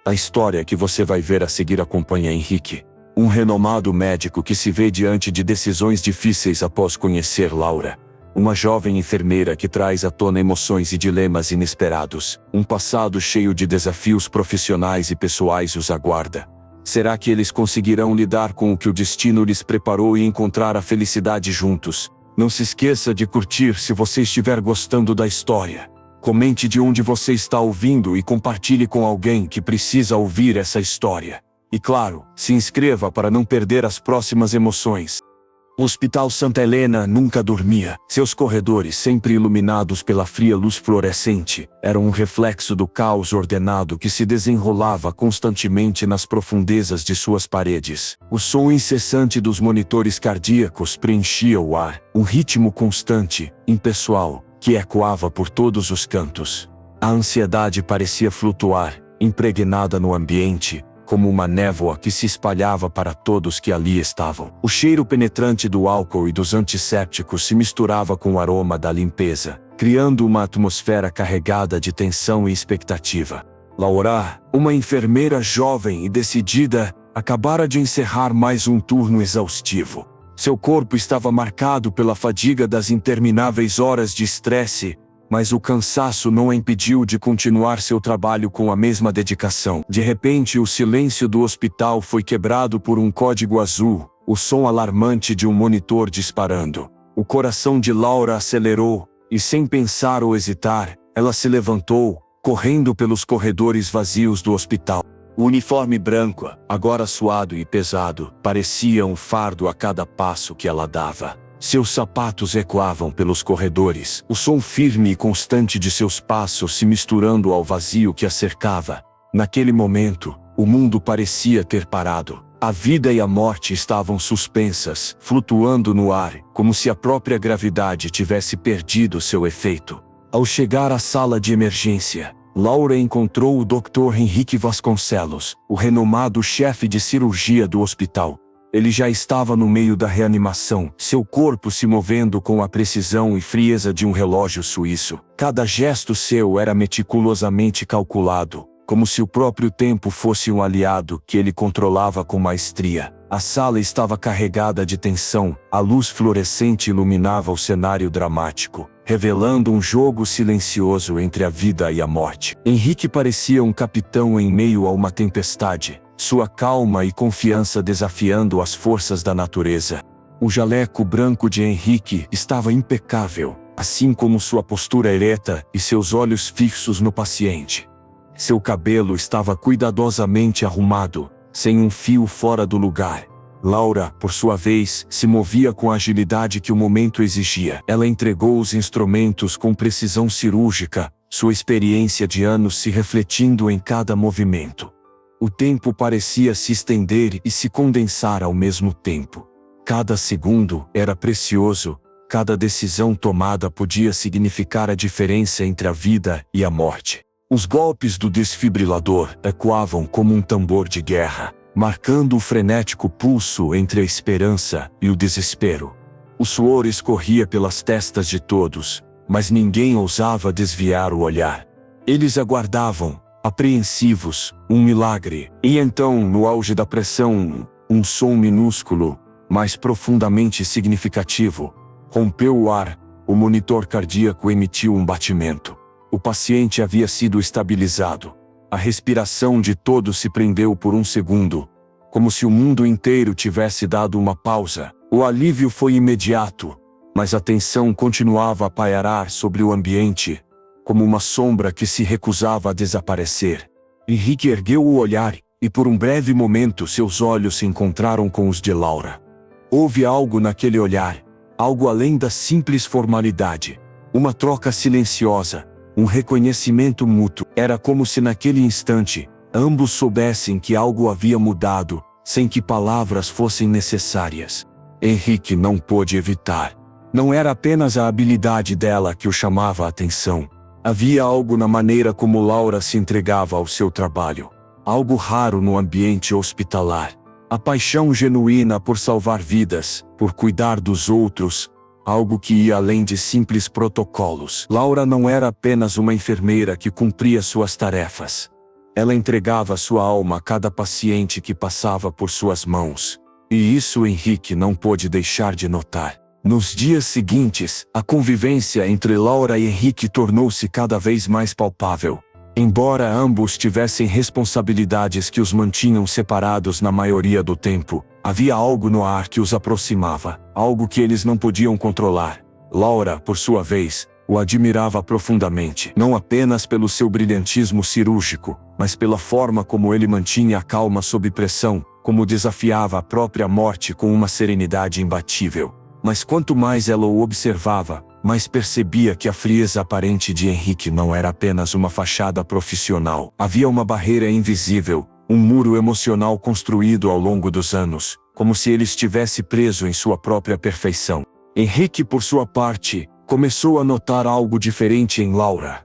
A história que você vai ver a seguir acompanha Henrique, um renomado médico que se vê diante de decisões difíceis após conhecer Laura, uma jovem enfermeira que traz à tona emoções e dilemas inesperados. Um passado cheio de desafios profissionais e pessoais os aguarda. Será que eles conseguirão lidar com o que o destino lhes preparou e encontrar a felicidade juntos? Não se esqueça de curtir se você estiver gostando da história. Comente de onde você está ouvindo e compartilhe com alguém que precisa ouvir essa história. E claro, se inscreva para não perder as próximas emoções. O Hospital Santa Helena nunca dormia. Seus corredores, sempre iluminados pela fria luz fluorescente, eram um reflexo do caos ordenado que se desenrolava constantemente nas profundezas de suas paredes. O som incessante dos monitores cardíacos preenchia o ar, um ritmo constante, impessoal, que ecoava por todos os cantos. A ansiedade parecia flutuar, impregnada no ambiente, como uma névoa que se espalhava para todos que ali estavam. O cheiro penetrante do álcool e dos antissépticos se misturava com o aroma da limpeza, criando uma atmosfera carregada de tensão e expectativa. Laura, uma enfermeira jovem e decidida, acabara de encerrar mais um turno exaustivo. Seu corpo estava marcado pela fadiga das intermináveis horas de estresse, mas o cansaço não a impediu de continuar seu trabalho com a mesma dedicação. De repente, o silêncio do hospital foi quebrado por um código azul, o som alarmante de um monitor disparando. O coração de Laura acelerou, e sem pensar ou hesitar, ela se levantou, correndo pelos corredores vazios do hospital. O uniforme branco, agora suado e pesado, parecia um fardo a cada passo que ela dava. Seus sapatos ecoavam pelos corredores, o som firme e constante de seus passos se misturando ao vazio que a cercava. Naquele momento, o mundo parecia ter parado. A vida e a morte estavam suspensas, flutuando no ar, como se a própria gravidade tivesse perdido seu efeito. Ao chegar à sala de emergência, Laura encontrou o Dr. Henrique Vasconcelos, o renomado chefe de cirurgia do hospital. Ele já estava no meio da reanimação, seu corpo se movendo com a precisão e frieza de um relógio suíço. Cada gesto seu era meticulosamente calculado, como se o próprio tempo fosse um aliado que ele controlava com maestria. A sala estava carregada de tensão, a luz fluorescente iluminava o cenário dramático, revelando um jogo silencioso entre a vida e a morte. Henrique parecia um capitão em meio a uma tempestade, sua calma e confiança desafiando as forças da natureza. O jaleco branco de Henrique estava impecável, assim como sua postura ereta e seus olhos fixos no paciente. Seu cabelo estava cuidadosamente arrumado, sem um fio fora do lugar. Laura, por sua vez, se movia com a agilidade que o momento exigia. Ela entregou os instrumentos com precisão cirúrgica, sua experiência de anos se refletindo em cada movimento. O tempo parecia se estender e se condensar ao mesmo tempo. Cada segundo era precioso, cada decisão tomada podia significar a diferença entre a vida e a morte. Os golpes do desfibrilador ecoavam como um tambor de guerra, marcando o frenético pulso entre a esperança e o desespero. O suor escorria pelas testas de todos, mas ninguém ousava desviar o olhar. Eles aguardavam, apreensivos, um milagre. E então, no auge da pressão, um som minúsculo, mas profundamente significativo, rompeu o ar. O monitor cardíaco emitiu um batimento. O paciente havia sido estabilizado. A respiração de todos se prendeu por um segundo, como se o mundo inteiro tivesse dado uma pausa. O alívio foi imediato, mas a tensão continuava a pairar sobre o ambiente, como uma sombra que se recusava a desaparecer. Henrique ergueu o olhar, e por um breve momento seus olhos se encontraram com os de Laura. Houve algo naquele olhar, algo além da simples formalidade. Uma troca silenciosa, um reconhecimento mútuo. Era como se naquele instante, ambos soubessem que algo havia mudado, sem que palavras fossem necessárias. Henrique não pôde evitar. Não era apenas a habilidade dela que o chamava a atenção. Havia algo na maneira como Laura se entregava ao seu trabalho. Algo raro no ambiente hospitalar. A paixão genuína por salvar vidas, por cuidar dos outros. Algo que ia além de simples protocolos. Laura não era apenas uma enfermeira que cumpria suas tarefas. Ela entregava sua alma a cada paciente que passava por suas mãos. E isso Henrique não pôde deixar de notar. Nos dias seguintes, a convivência entre Laura e Henrique tornou-se cada vez mais palpável. Embora ambos tivessem responsabilidades que os mantinham separados na maioria do tempo, havia algo no ar que os aproximava, algo que eles não podiam controlar. Laura, por sua vez, o admirava profundamente, não apenas pelo seu brilhantismo cirúrgico, mas pela forma como ele mantinha a calma sob pressão, como desafiava a própria morte com uma serenidade imbatível. Mas quanto mais ela o observava, mais percebia que a frieza aparente de Henrique não era apenas uma fachada profissional. Havia uma barreira invisível, um muro emocional construído ao longo dos anos, como se ele estivesse preso em sua própria perfeição. Henrique, por sua parte, começou a notar algo diferente em Laura.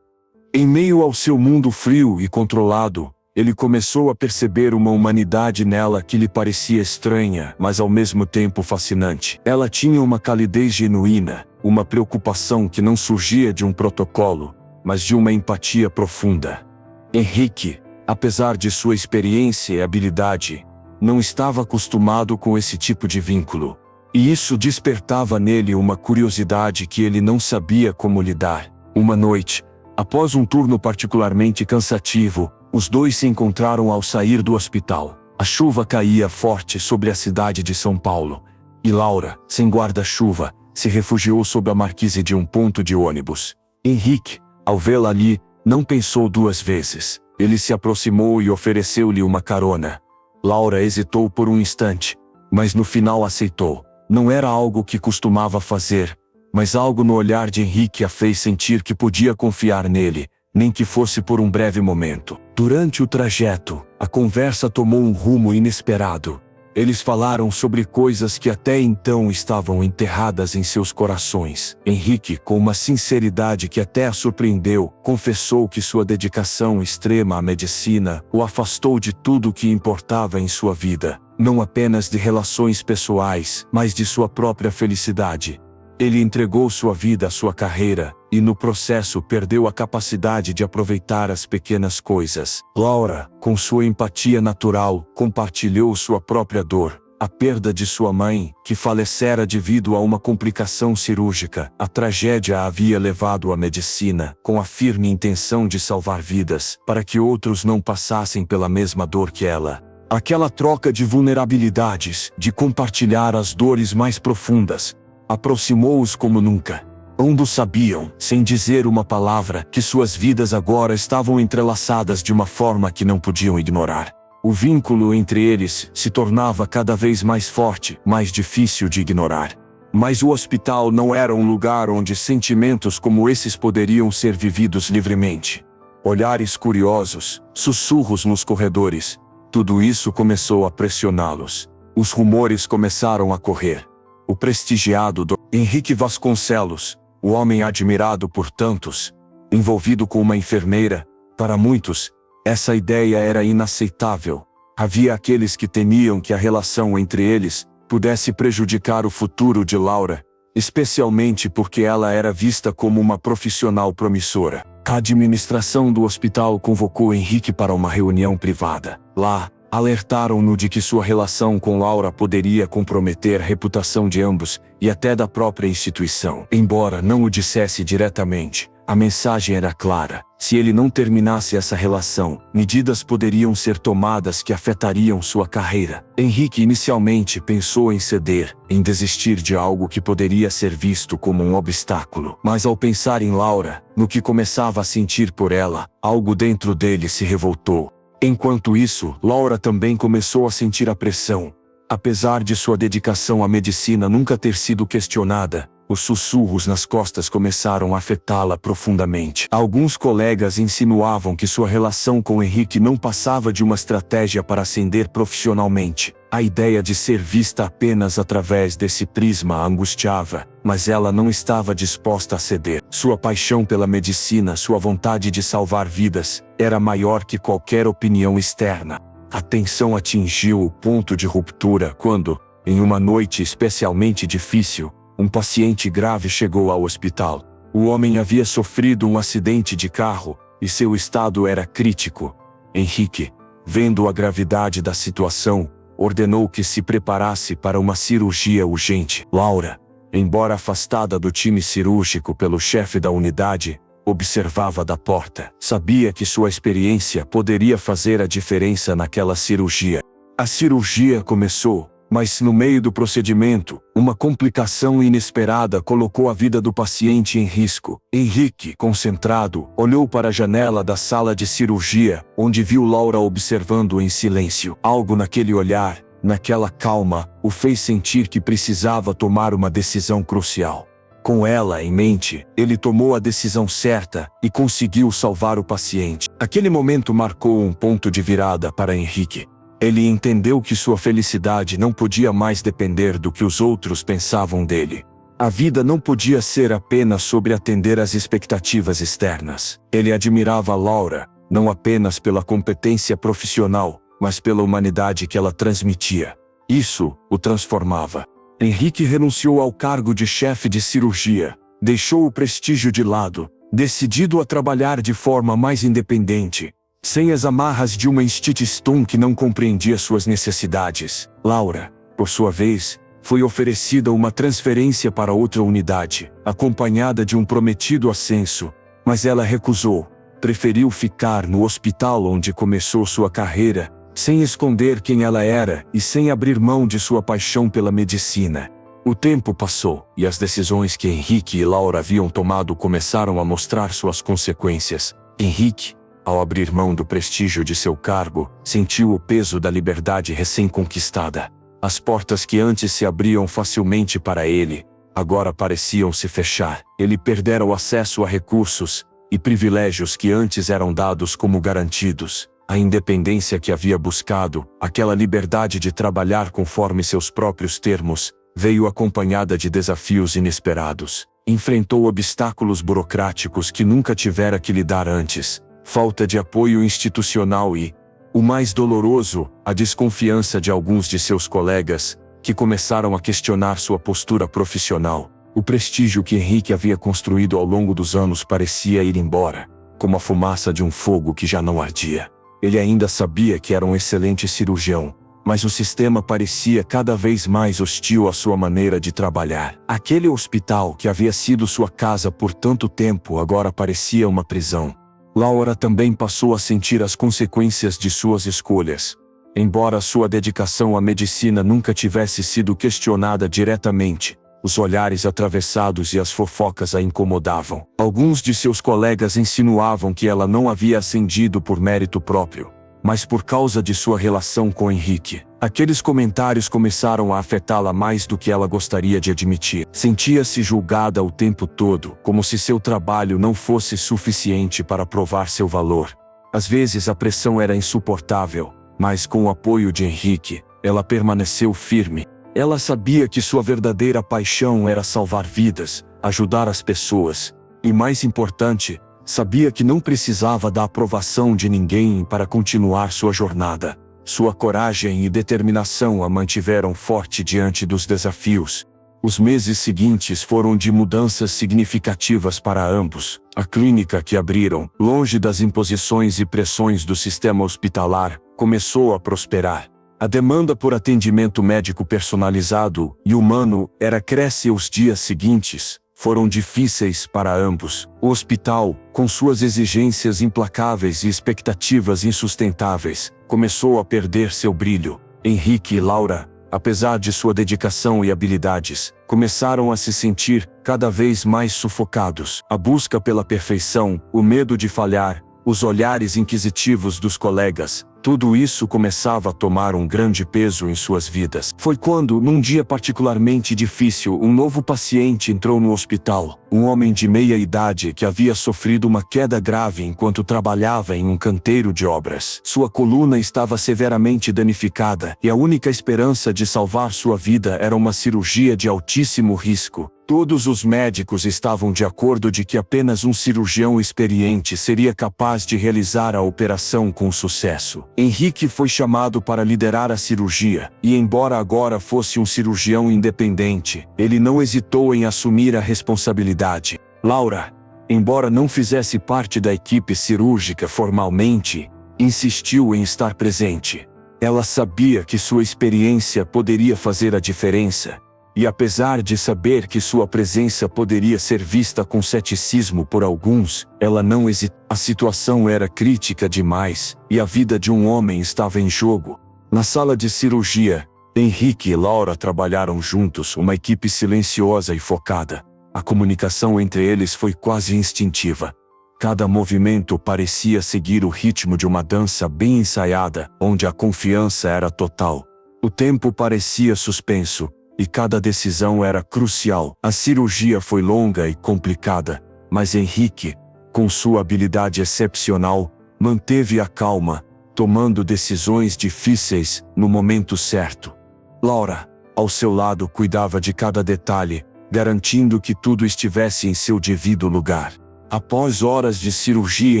Em meio ao seu mundo frio e controlado, ele começou a perceber uma humanidade nela que lhe parecia estranha, mas ao mesmo tempo fascinante. Ela tinha uma calidez genuína, uma preocupação que não surgia de um protocolo, mas de uma empatia profunda. Henrique, apesar de sua experiência e habilidade, não estava acostumado com esse tipo de vínculo. E isso despertava nele uma curiosidade que ele não sabia como lidar. Uma noite, após um turno particularmente cansativo, os dois se encontraram ao sair do hospital. A chuva caía forte sobre a cidade de São Paulo, e Laura, sem guarda-chuva, se refugiou sob a marquise de um ponto de ônibus. Henrique, ao vê-la ali, não pensou duas vezes. Ele se aproximou e ofereceu-lhe uma carona. Laura hesitou por um instante, mas no final aceitou. Não era algo que costumava fazer, mas algo no olhar de Henrique a fez sentir que podia confiar nele, nem que fosse por um breve momento. Durante o trajeto, a conversa tomou um rumo inesperado. Eles falaram sobre coisas que até então estavam enterradas em seus corações. Henrique, com uma sinceridade que até a surpreendeu, confessou que sua dedicação extrema à medicina o afastou de tudo o que importava em sua vida, não apenas de relações pessoais, mas de sua própria felicidade. Ele entregou sua vida à sua carreira, e no processo perdeu a capacidade de aproveitar as pequenas coisas. Laura, com sua empatia natural, compartilhou sua própria dor. A perda de sua mãe, que falecera devido a uma complicação cirúrgica. A tragédia a havia levado à medicina, com a firme intenção de salvar vidas, para que outros não passassem pela mesma dor que ela. Aquela troca de vulnerabilidades, de compartilhar as dores mais profundas, aproximou-os como nunca. Ambos sabiam, sem dizer uma palavra, que suas vidas agora estavam entrelaçadas de uma forma que não podiam ignorar. O vínculo entre eles se tornava cada vez mais forte, mais difícil de ignorar. Mas o hospital não era um lugar onde sentimentos como esses poderiam ser vividos livremente. Olhares curiosos, sussurros nos corredores, tudo isso começou a pressioná-los. Os rumores começaram a correr. O prestigiado Dr. Henrique Vasconcelos, o homem admirado por tantos, envolvido com uma enfermeira, para muitos, essa ideia era inaceitável. Havia aqueles que temiam que a relação entre eles pudesse prejudicar o futuro de Laura, especialmente porque ela era vista como uma profissional promissora. A administração do hospital convocou Henrique para uma reunião privada. Lá, alertaram-no de que sua relação com Laura poderia comprometer a reputação de ambos e até da própria instituição. Embora não o dissesse diretamente, a mensagem era clara. Se ele não terminasse essa relação, medidas poderiam ser tomadas que afetariam sua carreira. Henrique inicialmente pensou em ceder, em desistir de algo que poderia ser visto como um obstáculo. Mas ao pensar em Laura, no que começava a sentir por ela, algo dentro dele se revoltou. Enquanto isso, Laura também começou a sentir a pressão. Apesar de sua dedicação à medicina nunca ter sido questionada, os sussurros nas costas começaram a afetá-la profundamente. Alguns colegas insinuavam que sua relação com Henrique não passava de uma estratégia para ascender profissionalmente. A ideia de ser vista apenas através desse prisma a angustiava, mas ela não estava disposta a ceder. Sua paixão pela medicina, sua vontade de salvar vidas, era maior que qualquer opinião externa. A tensão atingiu o ponto de ruptura quando, em uma noite especialmente difícil, um paciente grave chegou ao hospital. O homem havia sofrido um acidente de carro, e seu estado era crítico. Henrique, vendo a gravidade da situação, ordenou que se preparasse para uma cirurgia urgente. Laura, embora afastada do time cirúrgico pelo chefe da unidade, observava da porta. Sabia que sua experiência poderia fazer a diferença naquela cirurgia. A cirurgia começou, mas no meio do procedimento, uma complicação inesperada colocou a vida do paciente em risco. Henrique, concentrado, olhou para a janela da sala de cirurgia, onde viu Laura observando em silêncio. Algo naquele olhar, naquela calma, o fez sentir que precisava tomar uma decisão crucial. Com ela em mente, ele tomou a decisão certa e conseguiu salvar o paciente. Aquele momento marcou um ponto de virada para Henrique. Ele entendeu que sua felicidade não podia mais depender do que os outros pensavam dele. A vida não podia ser apenas sobre atender às expectativas externas. Ele admirava Laura, não apenas pela competência profissional, mas pela humanidade que ela transmitia. Isso o transformava. Henrique renunciou ao cargo de chefe de cirurgia, deixou o prestígio de lado, decidido a trabalhar de forma mais independente, sem as amarras de uma instituição que não compreendia suas necessidades. Laura, por sua vez, foi oferecida uma transferência para outra unidade, acompanhada de um prometido ascenso, mas ela recusou. Preferiu ficar no hospital onde começou sua carreira, sem esconder quem ela era e sem abrir mão de sua paixão pela medicina. O tempo passou, e as decisões que Henrique e Laura haviam tomado começaram a mostrar suas consequências. Henrique, ao abrir mão do prestígio de seu cargo, sentiu o peso da liberdade recém-conquistada. As portas que antes se abriam facilmente para ele, agora pareciam se fechar. Ele perdera o acesso a recursos e privilégios que antes eram dados como garantidos. A independência que havia buscado, aquela liberdade de trabalhar conforme seus próprios termos, veio acompanhada de desafios inesperados. Enfrentou obstáculos burocráticos que nunca tivera que lidar antes, falta de apoio institucional e, o mais doloroso, a desconfiança de alguns de seus colegas, que começaram a questionar sua postura profissional. O prestígio que Henrique havia construído ao longo dos anos parecia ir embora, como a fumaça de um fogo que já não ardia. Ele ainda sabia que era um excelente cirurgião, mas o sistema parecia cada vez mais hostil à sua maneira de trabalhar. Aquele hospital que havia sido sua casa por tanto tempo agora parecia uma prisão. Laura também passou a sentir as consequências de suas escolhas. Embora sua dedicação à medicina nunca tivesse sido questionada diretamente, os olhares atravessados e as fofocas a incomodavam. Alguns de seus colegas insinuavam que ela não havia ascendido por mérito próprio, mas por causa de sua relação com Henrique. Aqueles comentários começaram a afetá-la mais do que ela gostaria de admitir. Sentia-se julgada o tempo todo, como se seu trabalho não fosse suficiente para provar seu valor. Às vezes a pressão era insuportável, mas com o apoio de Henrique, ela permaneceu firme. Ela sabia que sua verdadeira paixão era salvar vidas, ajudar as pessoas, e mais importante, sabia que não precisava da aprovação de ninguém para continuar sua jornada. Sua coragem e determinação a mantiveram forte diante dos desafios. Os meses seguintes foram de mudanças significativas para ambos. A clínica que abriram, longe das imposições e pressões do sistema hospitalar, começou a prosperar. A demanda por atendimento médico personalizado e humano cresce. Os dias seguintes foram difíceis para ambos. O hospital, com suas exigências implacáveis e expectativas insustentáveis, começou a perder seu brilho. Henrique e Laura, apesar de sua dedicação e habilidades, começaram a se sentir cada vez mais sufocados. A busca pela perfeição, o medo de falhar, os olhares inquisitivos dos colegas, tudo isso começava a tomar um grande peso em suas vidas. Foi quando, num dia particularmente difícil, um novo paciente entrou no hospital. Um homem de meia idade que havia sofrido uma queda grave enquanto trabalhava em um canteiro de obras. Sua coluna estava severamente danificada e a única esperança de salvar sua vida era uma cirurgia de altíssimo risco. Todos os médicos estavam de acordo de que apenas um cirurgião experiente seria capaz de realizar a operação com sucesso. Henrique foi chamado para liderar a cirurgia, e embora agora fosse um cirurgião independente, ele não hesitou em assumir a responsabilidade. Laura, embora não fizesse parte da equipe cirúrgica formalmente, insistiu em estar presente. Ela sabia que sua experiência poderia fazer a diferença. E apesar de saber que sua presença poderia ser vista com ceticismo por alguns, ela não hesitou. A situação era crítica demais, e a vida de um homem estava em jogo. Na sala de cirurgia, Henrique e Laura trabalharam juntos, uma equipe silenciosa e focada. A comunicação entre eles foi quase instintiva. Cada movimento parecia seguir o ritmo de uma dança bem ensaiada, onde a confiança era total. O tempo parecia suspenso, e cada decisão era crucial. A cirurgia foi longa e complicada, mas Henrique, com sua habilidade excepcional, manteve a calma, tomando decisões difíceis no momento certo. Laura, ao seu lado, cuidava de cada detalhe, garantindo que tudo estivesse em seu devido lugar. Após horas de cirurgia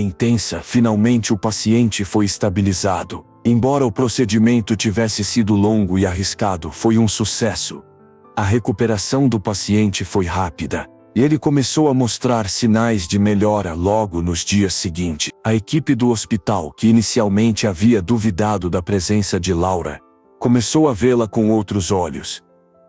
intensa, finalmente o paciente foi estabilizado. Embora o procedimento tivesse sido longo e arriscado, foi um sucesso. A recuperação do paciente foi rápida, e ele começou a mostrar sinais de melhora logo nos dias seguintes. A equipe do hospital, que inicialmente havia duvidado da presença de Laura, começou a vê-la com outros olhos.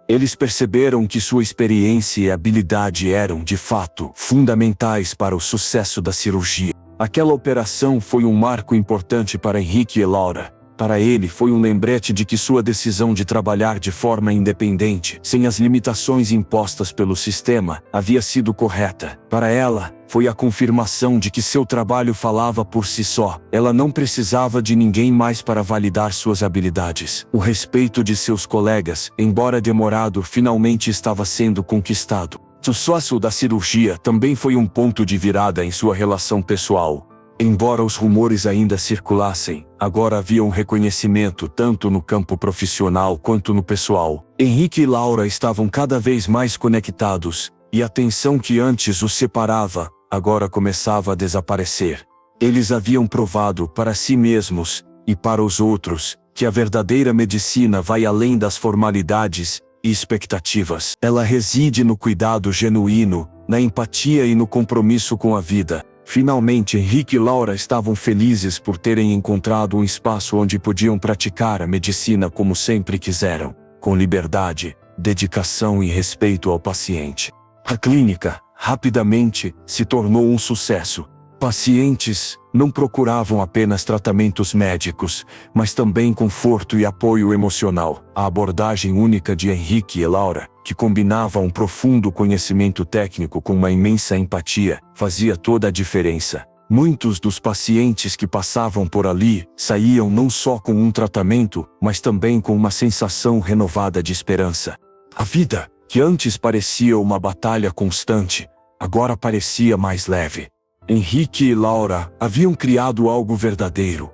Eles perceberam que sua experiência e habilidade eram, de fato, fundamentais para o sucesso da cirurgia. Aquela operação foi um marco importante para Henrique e Laura. Para ele, foi um lembrete de que sua decisão de trabalhar de forma independente, sem as limitações impostas pelo sistema, havia sido correta. Para ela, foi a confirmação de que seu trabalho falava por si só. Ela não precisava de ninguém mais para validar suas habilidades. O respeito de seus colegas, embora demorado, finalmente estava sendo conquistado. O sucesso da cirurgia também foi um ponto de virada em sua relação pessoal. Embora os rumores ainda circulassem, agora havia um reconhecimento tanto no campo profissional quanto no pessoal. Henrique e Laura estavam cada vez mais conectados, e a tensão que antes os separava, agora começava a desaparecer. Eles haviam provado para si mesmos, e para os outros, que a verdadeira medicina vai além das formalidades e expectativas. Ela reside no cuidado genuíno, na empatia e no compromisso com a vida. Finalmente, Henrique e Laura estavam felizes por terem encontrado um espaço onde podiam praticar a medicina como sempre quiseram, com liberdade, dedicação e respeito ao paciente. A clínica, rapidamente, se tornou um sucesso. Pacientes não procuravam apenas tratamentos médicos, mas também conforto e apoio emocional. A abordagem única de Henrique e Laura, que combinava um profundo conhecimento técnico com uma imensa empatia, fazia toda a diferença. Muitos dos pacientes que passavam por ali saíam não só com um tratamento, mas também com uma sensação renovada de esperança. A vida, que antes parecia uma batalha constante, agora parecia mais leve. Henrique e Laura haviam criado algo verdadeiro.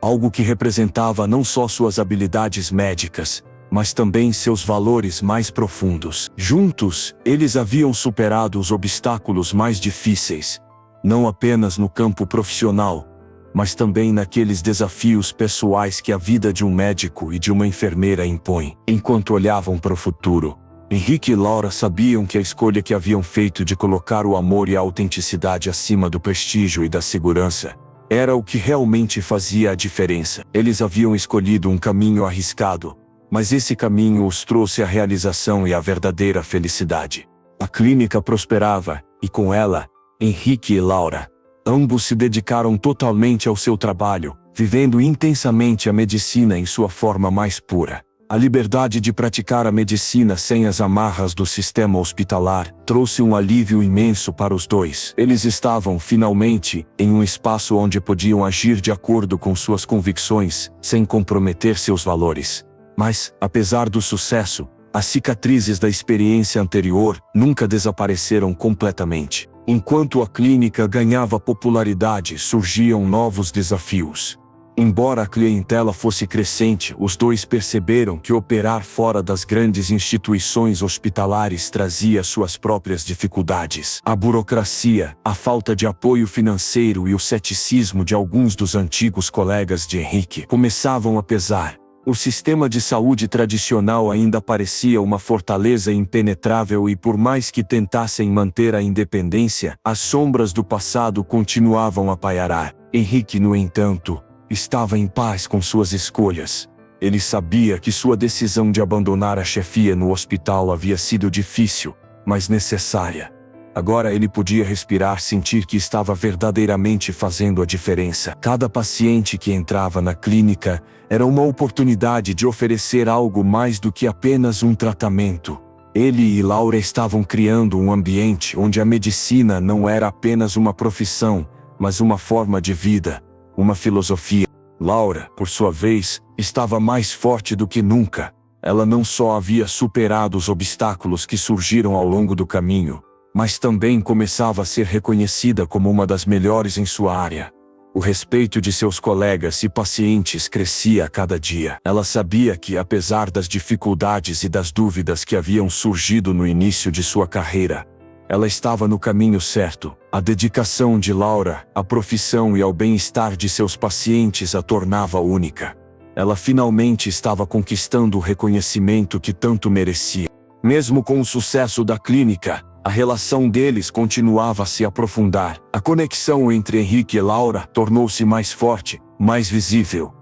Algo que representava não só suas habilidades médicas, mas também seus valores mais profundos. Juntos, eles haviam superado os obstáculos mais difíceis, não apenas no campo profissional, mas também naqueles desafios pessoais que a vida de um médico e de uma enfermeira impõe. Enquanto olhavam para o futuro, Henrique e Laura sabiam que a escolha que haviam feito de colocar o amor e a autenticidade acima do prestígio e da segurança era o que realmente fazia a diferença. Eles haviam escolhido um caminho arriscado, mas esse caminho os trouxe a realização e a verdadeira felicidade. A clínica prosperava, e com ela, Henrique e Laura. Ambos se dedicaram totalmente ao seu trabalho, vivendo intensamente a medicina em sua forma mais pura. A liberdade de praticar a medicina sem as amarras do sistema hospitalar trouxe um alívio imenso para os dois. Eles estavam, finalmente, em um espaço onde podiam agir de acordo com suas convicções, sem comprometer seus valores. Mas, apesar do sucesso, as cicatrizes da experiência anterior nunca desapareceram completamente. Enquanto a clínica ganhava popularidade, surgiam novos desafios. Embora a clientela fosse crescente, os dois perceberam que operar fora das grandes instituições hospitalares trazia suas próprias dificuldades. A burocracia, a falta de apoio financeiro e o ceticismo de alguns dos antigos colegas de Henrique começavam a pesar. O sistema de saúde tradicional ainda parecia uma fortaleza impenetrável e, por mais que tentassem manter a independência, as sombras do passado continuavam a pairar. Henrique, no entanto, estava em paz com suas escolhas. Ele sabia que sua decisão de abandonar a chefia no hospital havia sido difícil, mas necessária. Agora ele podia respirar, sentir que estava verdadeiramente fazendo a diferença. Cada paciente que entrava na clínica era uma oportunidade de oferecer algo mais do que apenas um tratamento. Ele e Laura estavam criando um ambiente onde a medicina não era apenas uma profissão, mas uma forma de vida, uma filosofia. Laura, por sua vez, estava mais forte do que nunca. Ela não só havia superado os obstáculos que surgiram ao longo do caminho, mas também começava a ser reconhecida como uma das melhores em sua área. O respeito de seus colegas e pacientes crescia a cada dia. Ela sabia que, apesar das dificuldades e das dúvidas que haviam surgido no início de sua carreira, ela estava no caminho certo. A dedicação de Laura à profissão e ao bem-estar de seus pacientes a tornava única. Ela finalmente estava conquistando o reconhecimento que tanto merecia. Mesmo com o sucesso da clínica, a relação deles continuava a se aprofundar. A conexão entre Henrique e Laura tornou-se mais forte, mais visível.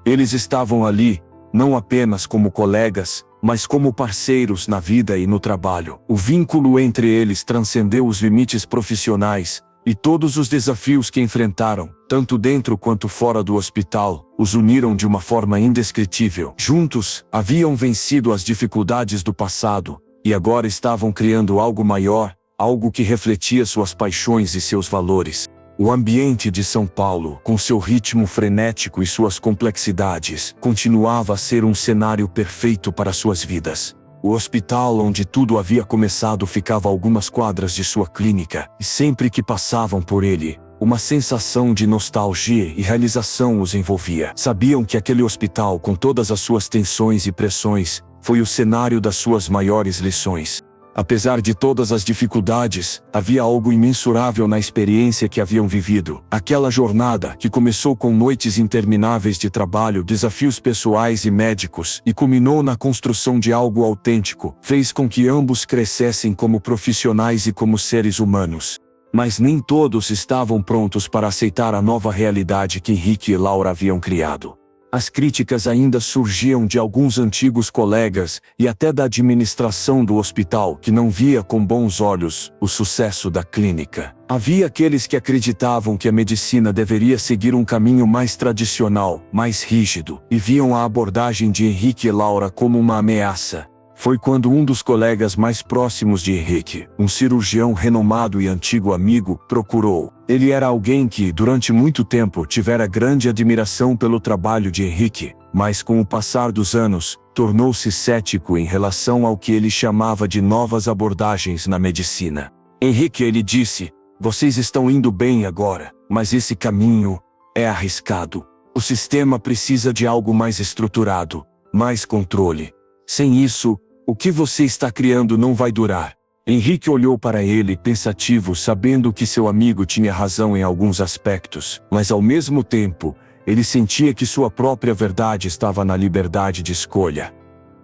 Eles estavam ali, não apenas como colegas, mas como parceiros na vida e no trabalho. O vínculo entre eles transcendeu os limites profissionais, e todos os desafios que enfrentaram, tanto dentro quanto fora do hospital, os uniram de uma forma indescritível. Juntos, haviam vencido as dificuldades do passado, e agora estavam criando algo maior, algo que refletia suas paixões e seus valores. O ambiente de São Paulo, com seu ritmo frenético e suas complexidades, continuava a ser um cenário perfeito para suas vidas. O hospital onde tudo havia começado ficava a algumas quadras de sua clínica, e sempre que passavam por ele, uma sensação de nostalgia e realização os envolvia. Sabiam que aquele hospital, com todas as suas tensões e pressões, foi o cenário das suas maiores lições. Apesar de todas as dificuldades, havia algo imensurável na experiência que haviam vivido. Aquela jornada, que começou com noites intermináveis de trabalho, desafios pessoais e médicos, e culminou na construção de algo autêntico, fez com que ambos crescessem como profissionais e como seres humanos. Mas nem todos estavam prontos para aceitar a nova realidade que Henrique e Laura haviam criado. As críticas ainda surgiam de alguns antigos colegas e até da administração do hospital, que não via com bons olhos o sucesso da clínica. Havia aqueles que acreditavam que a medicina deveria seguir um caminho mais tradicional, mais rígido, e viam a abordagem de Henrique e Laura como uma ameaça. Foi quando um dos colegas mais próximos de Henrique, um cirurgião renomado e antigo amigo, procurou. Ele era alguém que, durante muito tempo, tivera grande admiração pelo trabalho de Henrique, mas com o passar dos anos, tornou-se cético em relação ao que ele chamava de novas abordagens na medicina. Henrique, ele disse, vocês estão indo bem agora, mas esse caminho é arriscado. O sistema precisa de algo mais estruturado, mais controle. Sem isso, o que você está criando não vai durar. Henrique olhou para ele pensativo, sabendo que seu amigo tinha razão em alguns aspectos, mas ao mesmo tempo, ele sentia que sua própria verdade estava na liberdade de escolha.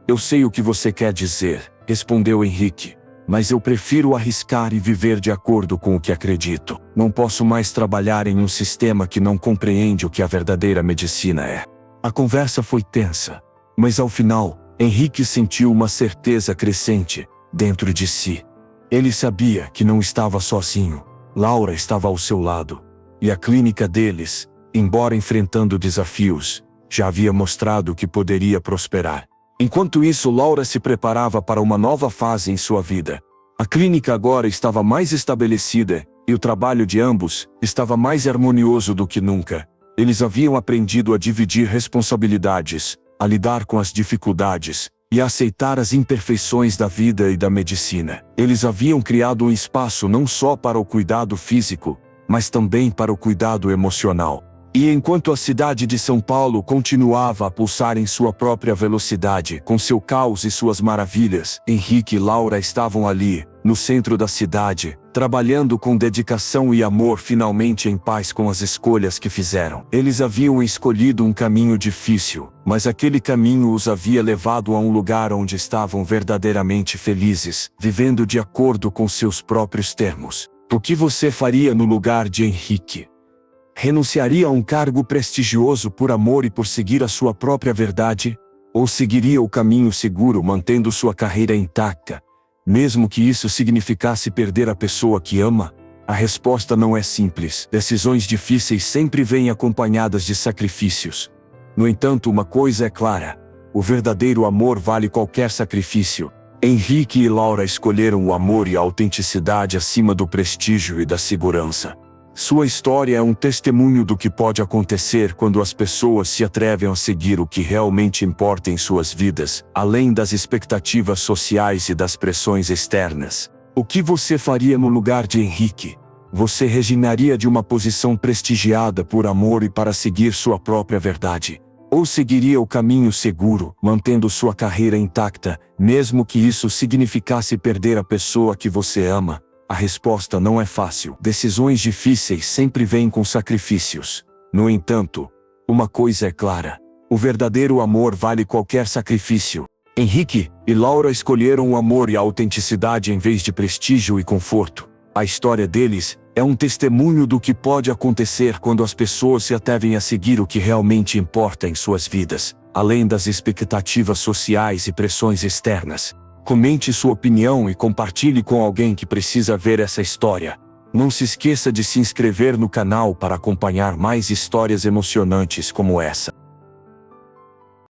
Eu sei o que você quer dizer, respondeu Henrique, mas eu prefiro arriscar e viver de acordo com o que acredito. Não posso mais trabalhar em um sistema que não compreende o que a verdadeira medicina é. A conversa foi tensa, mas ao final, Henrique sentiu uma certeza crescente dentro de si. Ele sabia que não estava sozinho. Laura estava ao seu lado. E a clínica deles, embora enfrentando desafios, já havia mostrado que poderia prosperar. Enquanto isso, Laura se preparava para uma nova fase em sua vida. A clínica agora estava mais estabelecida, e o trabalho de ambos estava mais harmonioso do que nunca. Eles haviam aprendido a dividir responsabilidades, a lidar com as dificuldades e a aceitar as imperfeições da vida e da medicina. Eles haviam criado um espaço não só para o cuidado físico, mas também para o cuidado emocional. E enquanto a cidade de São Paulo continuava a pulsar em sua própria velocidade, com seu caos e suas maravilhas, Henrique e Laura estavam ali, no centro da cidade, trabalhando com dedicação e amor, finalmente em paz com as escolhas que fizeram. Eles haviam escolhido um caminho difícil, mas aquele caminho os havia levado a um lugar onde estavam verdadeiramente felizes, vivendo de acordo com seus próprios termos. O que você faria no lugar de Henrique? Renunciaria a um cargo prestigioso por amor e por seguir a sua própria verdade? Ou seguiria o caminho seguro mantendo sua carreira intacta, mesmo que isso significasse perder a pessoa que ama? A resposta não é simples. Decisões difíceis sempre vêm acompanhadas de sacrifícios. No entanto, uma coisa é clara: o verdadeiro amor vale qualquer sacrifício. Henrique e Laura escolheram o amor e a autenticidade acima do prestígio e da segurança. Sua história é um testemunho do que pode acontecer quando as pessoas se atrevem a seguir o que realmente importa em suas vidas, além das expectativas sociais e das pressões externas. O que você faria no lugar de Henrique? Você resignaria de uma posição prestigiada por amor e para seguir sua própria verdade? Ou seguiria o caminho seguro, mantendo sua carreira intacta, mesmo que isso significasse perder a pessoa que você ama? A resposta não é fácil. Decisões difíceis sempre vêm com sacrifícios. No entanto, uma coisa é clara: o verdadeiro amor vale qualquer sacrifício. Henrique e Laura escolheram o amor e a autenticidade em vez de prestígio e conforto. A história deles é um testemunho do que pode acontecer quando as pessoas se atrevem a seguir o que realmente importa em suas vidas, além das expectativas sociais e pressões externas. Comente sua opinião e compartilhe com alguém que precisa ver essa história. Não se esqueça de se inscrever no canal para acompanhar mais histórias emocionantes como essa.